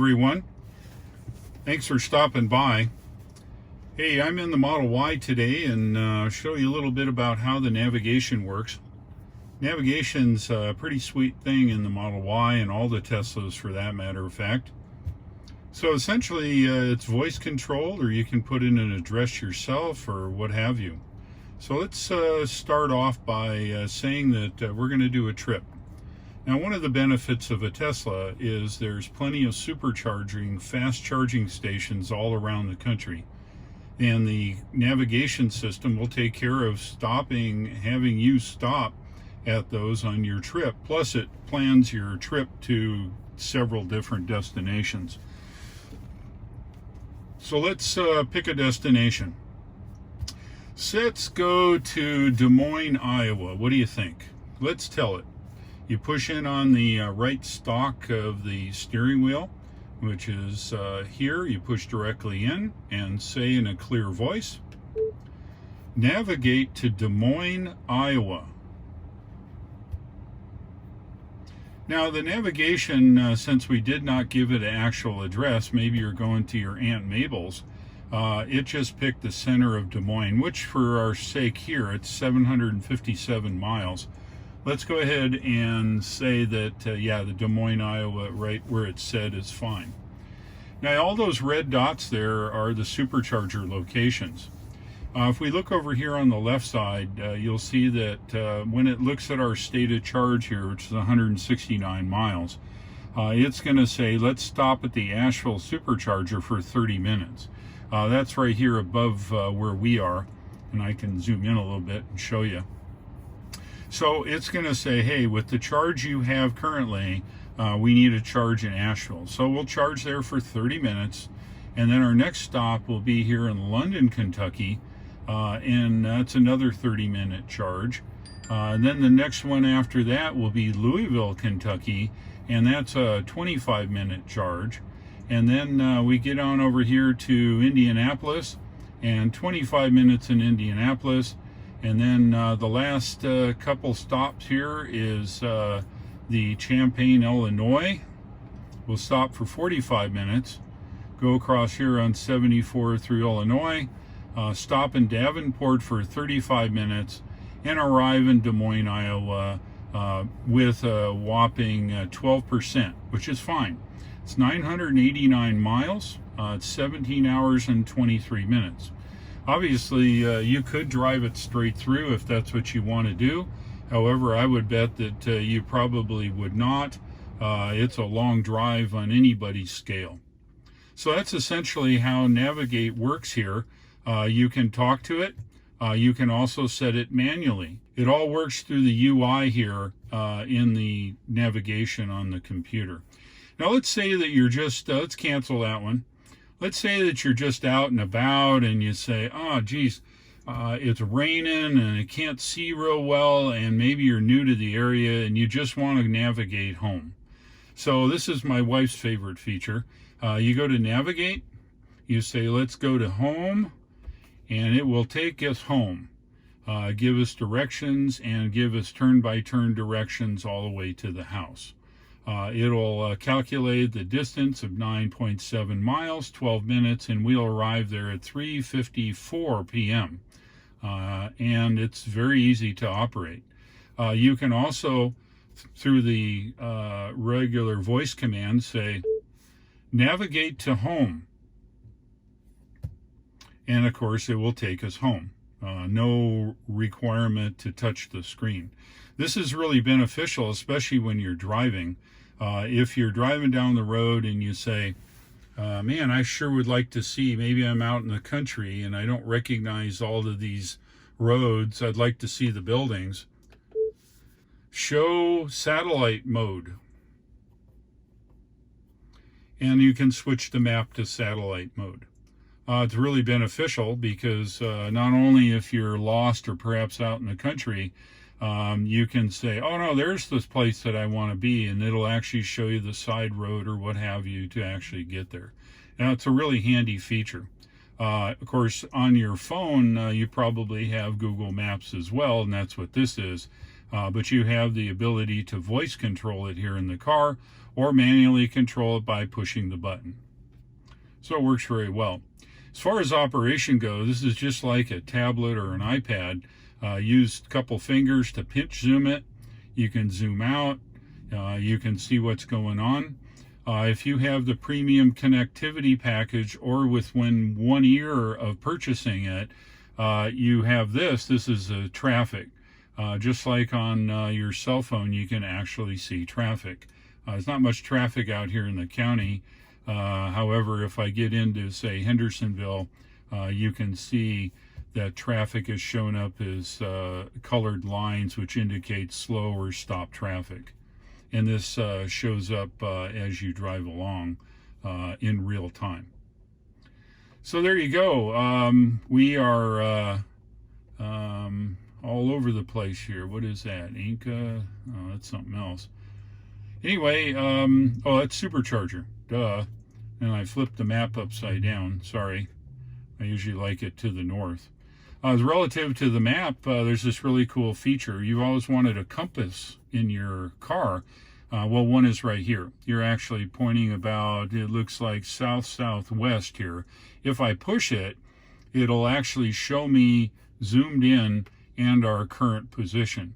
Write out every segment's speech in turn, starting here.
everyone. Thanks for stopping by. Hey, I'm in the Model Y today and show you a little bit about how the navigation works. Navigation's a pretty sweet thing in the Model Y and all the Teslas for that matter of fact. So essentially it's voice controlled, or you can put in an address yourself or what have you. So let's start off by saying that we're going to do a trip. Now, one of the benefits of a Tesla is there's plenty of supercharging, fast charging stations all around the country. And the navigation system will take care of having you stop at those on your trip. Plus, it plans your trip to several different destinations. So let's pick a destination. Let's go to Des Moines, Iowa. What do you think? Let's tell it. You push in on the right stalk of the steering wheel, which is here. You push directly in and say in a clear voice, navigate to Des Moines, Iowa. Now the navigation, since we did not give it an actual address, maybe you're going to your Aunt Mabel's, it just picked the center of Des Moines, which for our sake here, it's 757 miles. Let's go ahead and say that, yeah, the Des Moines, Iowa, right where it said is fine. Now, all those red dots there are the Supercharger locations. If we look over here on the left side, you'll see that when it looks at our state of charge here, which is 169 miles, it's going to say, let's stop at the Asheville Supercharger for 30 minutes. That's right here above where we are, and I can zoom in a little bit and show you. So it's going to say, hey, with the charge you have currently, we need a charge in Asheville. So we'll charge there for 30 minutes. And then our next stop will be here in London, Kentucky. And that's another 30-minute charge. And then the next one after that will be Louisville, Kentucky. And that's a 25-minute charge. And then we get on over here to Indianapolis. And 25 minutes in Indianapolis. And then the last couple stops here is the Champaign, Illinois. We'll stop for 45 minutes, go across here on 74 through Illinois, stop in Davenport for 35 minutes, and arrive in Des Moines, Iowa with a whopping 12%, which is fine. It's 989 miles, it's 17 hours and 23 minutes. Obviously, you could drive it straight through if that's what you want to do. However, I would bet that you probably would not. It's a long drive on anybody's scale. So that's essentially how Navigate works here. You can talk to it. You can also set it manually. It all works through the UI here in the navigation on the computer. Now, let's say that you're just, let's cancel that one. Let's say that you're just out and about and you say, oh, geez, it's raining and I can't see real well, and maybe you're new to the area and you just want to navigate home. So this is my wife's favorite feature. You go to Navigate, you say, let's go to Home, and it will take us home. Give us directions and give us turn-by-turn directions all the way to the house. It'll calculate the distance of 9.7 miles, 12 minutes, and we'll arrive there at 3:54 p.m. And it's very easy to operate. You can also, through the regular voice command, say, navigate to home. And of course, it will take us home. No requirement to touch the screen. This is really beneficial, especially when you're driving. If you're driving down the road and you say, man, I sure would like to see, maybe I'm out in the country and I don't recognize all of these roads, I'd like to see the buildings. Show satellite mode. And you can switch the map to satellite mode. It's really beneficial because not only if you're lost or perhaps out in the country, you can say, oh no, there's this place that I want to be, and it'll actually show you the side road or what have you to actually get there. Now, it's a really handy feature. Of course, on your phone, you probably have Google Maps as well, and that's what this is. But you have the ability to voice control it here in the car, or manually control it by pushing the button. So it works very well. As far as operation goes, this is just like a tablet or an iPad. Use a couple fingers to pinch zoom it. You can zoom out. You can see what's going on. If you have the premium connectivity package, or within 1 year of purchasing it, you have this. This is traffic. Just like on your cell phone, you can actually see traffic. There's not much traffic out here in the county. However, if I get into, say, Hendersonville, you can see that traffic is shown up as colored lines, which indicate slow or stop traffic. And this shows up as you drive along in real time. So there you go. We are all over the place here. What is that? Inca? Oh, that's something else. Anyway, oh, that's Supercharger. Duh. And I flipped the map upside down. Sorry. I usually like it to the north. Relative to the map, there's this really cool feature. You've always wanted a compass in your car. Well, one is right here. You're actually pointing about, it looks like south-southwest here. If I push it, it'll actually show me zoomed in and our current position.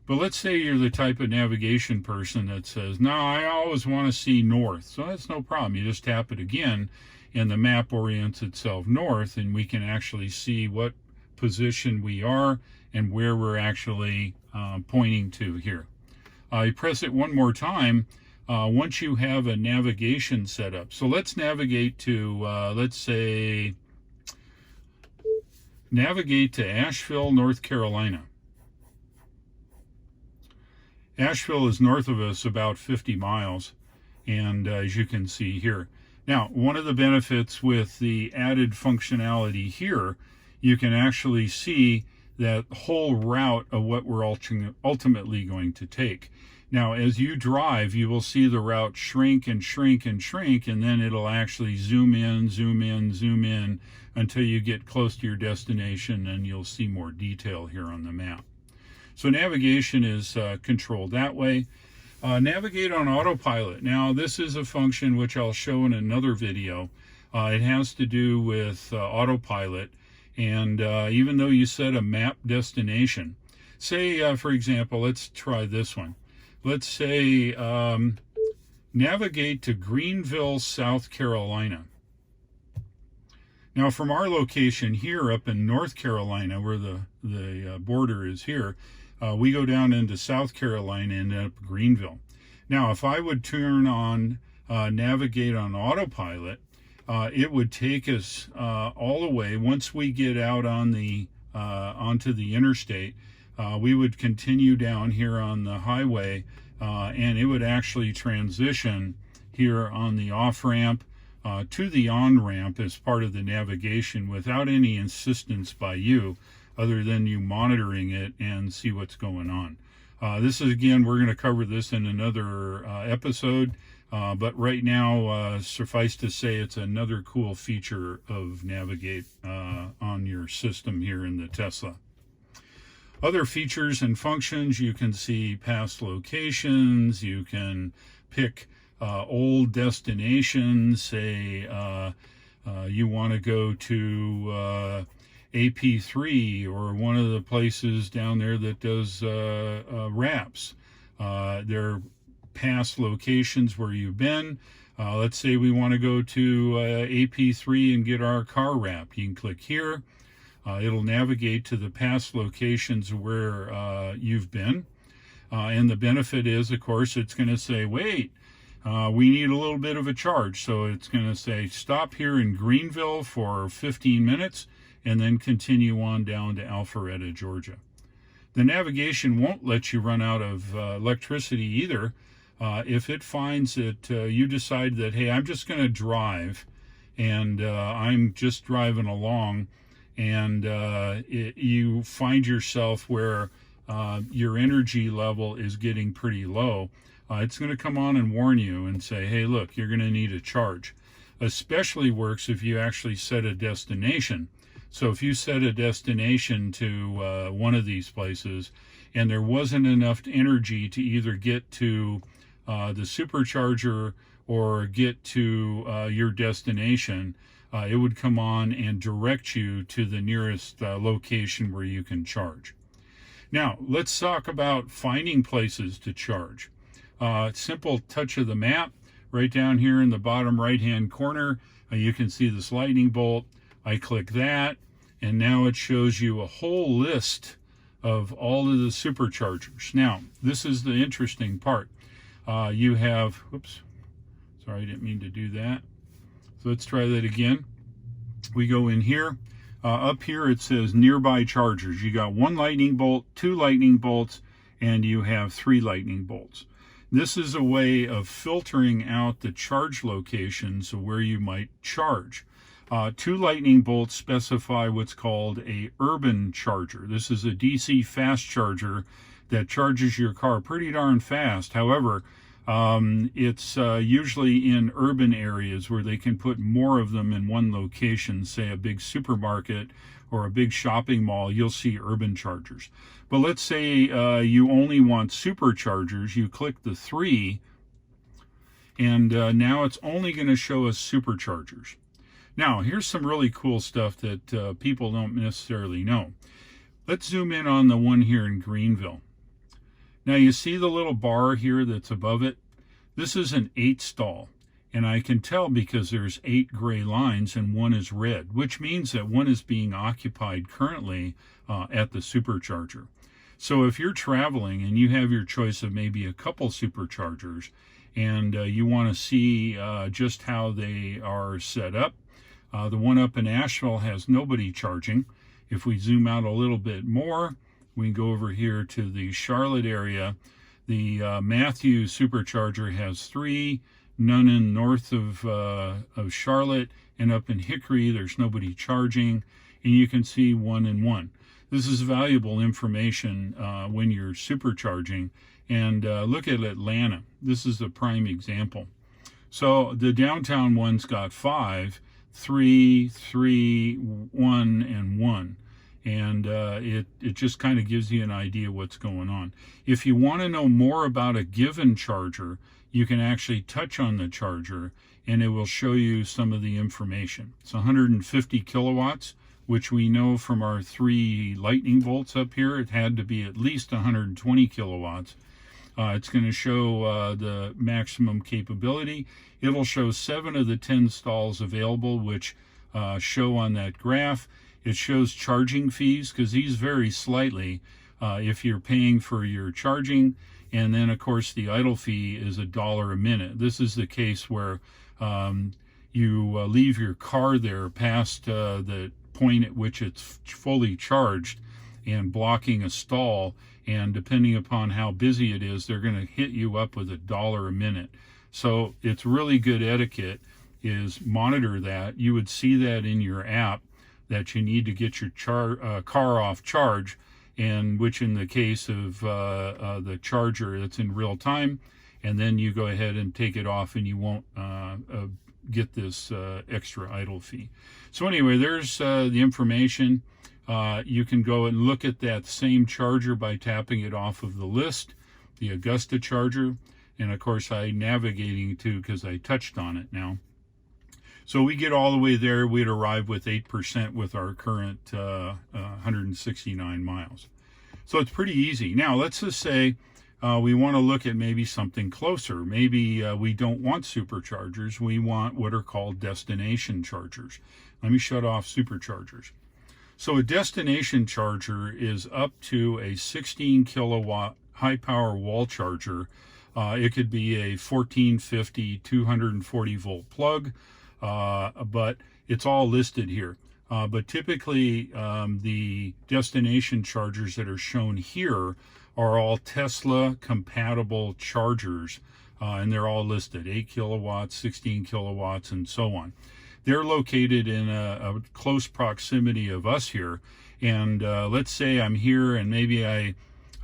But let's say you're the type of navigation person that says, no, I always want to see north. So that's no problem. You just tap it again, and the map orients itself north, and we can actually see what position we are and where we're actually pointing to here. You press it one more time once you have a navigation set up. So let's navigate to, let's say, navigate to Asheville, North Carolina. Asheville is north of us about 50 miles, and as you can see here. Now, one of the benefits with the added functionality here, you can actually see that whole route of what we're ultimately going to take. Now, as you drive, you will see the route shrink and shrink and shrink, and then it'll actually zoom in, zoom in, zoom in until you get close to your destination, and you'll see more detail here on the map. So navigation is controlled that way. Navigate on Autopilot. Now, this is a function which I'll show in another video. It has to do with Autopilot. And even though you set a map destination, say, for example, let's try this one. Let's say navigate to Greenville, South Carolina. Now, from our location here up in North Carolina, where the border is here, we go down into South Carolina and end up Greenville. Now, if I would turn on navigate on Autopilot, it would take us all the way. Once we get out on the onto the interstate, we would continue down here on the highway, and it would actually transition here on the off-ramp to the on-ramp as part of the navigation without any insistence by you, other than you monitoring it and see what's going on. This is, again, we're going to cover this in another episode, but right now, suffice to say, it's another cool feature of Navigate on your system here in the Tesla. Other features and functions, you can see past locations, you can pick old destinations, say you want to go to AP3 or one of the places down there that does wraps. There are past locations where you've been. Let's say we want to go to AP3 and get our car wrapped. You can click here. It'll navigate to the past locations where you've been. And the benefit is, of course, it's going to say, wait, we need a little bit of a charge. So it's going to say, stop here in Greenville for 15 minutes and then continue on down to Alpharetta, Georgia. The navigation won't let you run out of electricity either. If it finds that you decide that, hey, I'm just going to drive and I'm just driving along, and you find yourself where your energy level is getting pretty low, it's going to come on and warn you and say, hey, look, you're going to need a charge. Especially works if you actually set a destination. So if you set a destination to one of these places and there wasn't enough energy to either get to the supercharger or get to your destination, it would come on and direct you to the nearest location where you can charge. Now, let's talk about finding places to charge. Simple touch of the map. Right down here in the bottom right-hand corner, you can see this lightning bolt. I click that, and now it shows you a whole list of all of the superchargers. Now, this is the interesting part. You have, whoops, sorry, I didn't mean to do that. So let's try that again. We go in here. Up here it says nearby chargers. You got 1 lightning bolt, 2 lightning bolts, and you have 3 lightning bolts. This is a way of filtering out the charge locations of where you might charge. 2 lightning bolts specify what's called a urban charger. This is a DC fast charger that charges your car pretty darn fast. However, it's usually in urban areas where they can put more of them in one location, say a big supermarket or a big shopping mall. You'll see urban chargers. But let's say you only want superchargers. You click the 3, and now it's only going to show us superchargers. Now, here's some really cool stuff that people don't necessarily know. Let's zoom in on the one here in Greenville. Now, you see the little bar here that's above it? This is an 8 stall, and I can tell because there's 8 gray lines and 1 is red, which means that 1 is being occupied currently at the supercharger. So if you're traveling and you have your choice of maybe a couple superchargers and you want to see just how they are set up, the one up in Asheville has nobody charging. If we zoom out a little bit more, we can go over here to the Charlotte area. The Matthew supercharger has 3, none in north of Charlotte, and up in Hickory there's nobody charging, and you can see 1 and 1. This is valuable information when you're supercharging. And look at Atlanta. This is a prime example. So the downtown one's got 5, 3, 3, 1, and 1. And it just kind of gives you an idea what's going on. If you want to know more about a given charger, you can actually touch on the charger and it will show you some of the information. It's 150 kilowatts, which we know from our 3 lightning bolts up here, it had to be at least 120 kilowatts. It's going to show the maximum capability. It'll show 7 of the 10 stalls available, which show on that graph. It shows charging fees, because these vary slightly if you're paying for your charging. And then, of course, the idle fee is $1 a minute. This is the case where you leave your car there past the point at which it's fully charged and blocking a stall. And depending upon how busy it is, they're going to hit you up with $1 a minute. So it's really good etiquette is monitor that. You would see that in your app, that you need to get your car off charge, and which in the case of the charger, it's in real time, and then you go ahead and take it off and you won't get this extra idle fee. So anyway, there's the information. You can go and look at that same charger by tapping it off of the list, the Augusta charger, and of course I'm navigating to because I touched on it now. So we get all the way there. We'd arrive with 8% with our current 169 miles. So it's pretty easy. Now, let's just say we want to look at maybe something closer. Maybe we don't want superchargers. We want what are called destination chargers. Let me shut off superchargers. So a destination charger is up to a 16 kilowatt high power wall charger. It could be a 1450 240 volt plug. But it's all listed here. But typically, the destination chargers that are shown here are all Tesla compatible chargers, and they're all listed, 8 kilowatts, 16 kilowatts, and so on. They're located in a close proximity of us here. And let's say I'm here and maybe I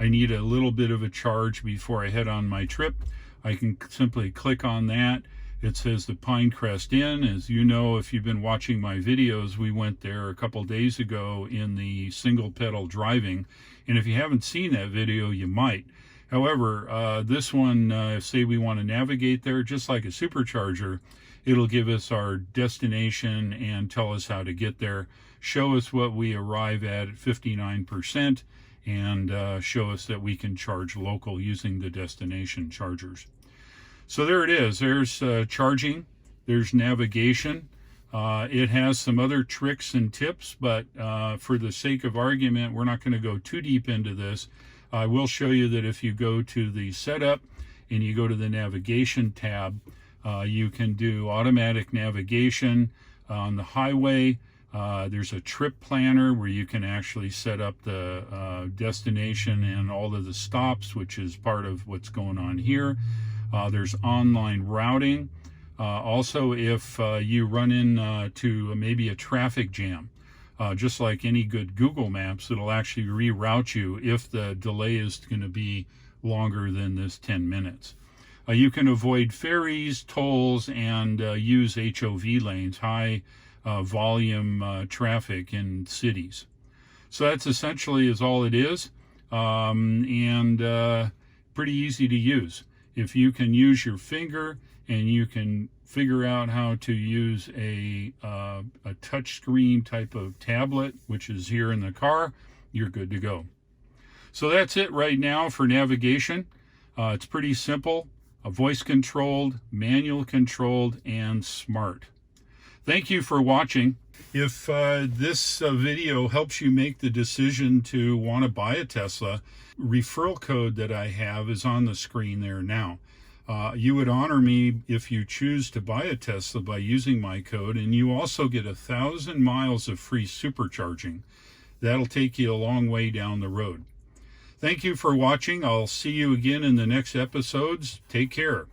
need a little bit of a charge before I head on my trip. I can simply click on that. It says the Pinecrest Inn. As you know, if you've been watching my videos, we went there a couple days ago in the single pedal driving. And if you haven't seen that video, you might. However, this one, say we want to navigate there, just like a supercharger, it'll give us our destination and tell us how to get there, show us what we arrive at 59%, and show us that we can charge local using the destination chargers. So there it is. There's charging, there's navigation. It has some other tricks and tips, but for the sake of argument, we're not going to go too deep into this. I will show you that if you go to the setup and you go to the navigation tab, you can do automatic navigation on the highway. There's a trip planner where you can actually set up the destination and all of the stops, which is part of what's going on here. There's online routing. Also, if you run into maybe a traffic jam, just like any good Google Maps, it'll actually reroute you if the delay is going to be longer than this 10 minutes. You can avoid ferries, tolls, and use HOV lanes, high volume traffic in cities. So that's essentially is all it is, and pretty easy to use. If you can use your finger and you can figure out how to use a touch screen type of tablet, which is here in the car, you're good to go. So that's it right now for navigation. It's pretty simple, voice controlled, manual controlled, and smart. Thank you for watching. If this video helps you make the decision to want to buy a Tesla, referral code that I have is on the screen there now. You would honor me if you choose to buy a Tesla by using my code, and you also get 1,000 miles of free supercharging. That'll take you a long way down the road. Thank you for watching. I'll see you again in the next episodes. Take care.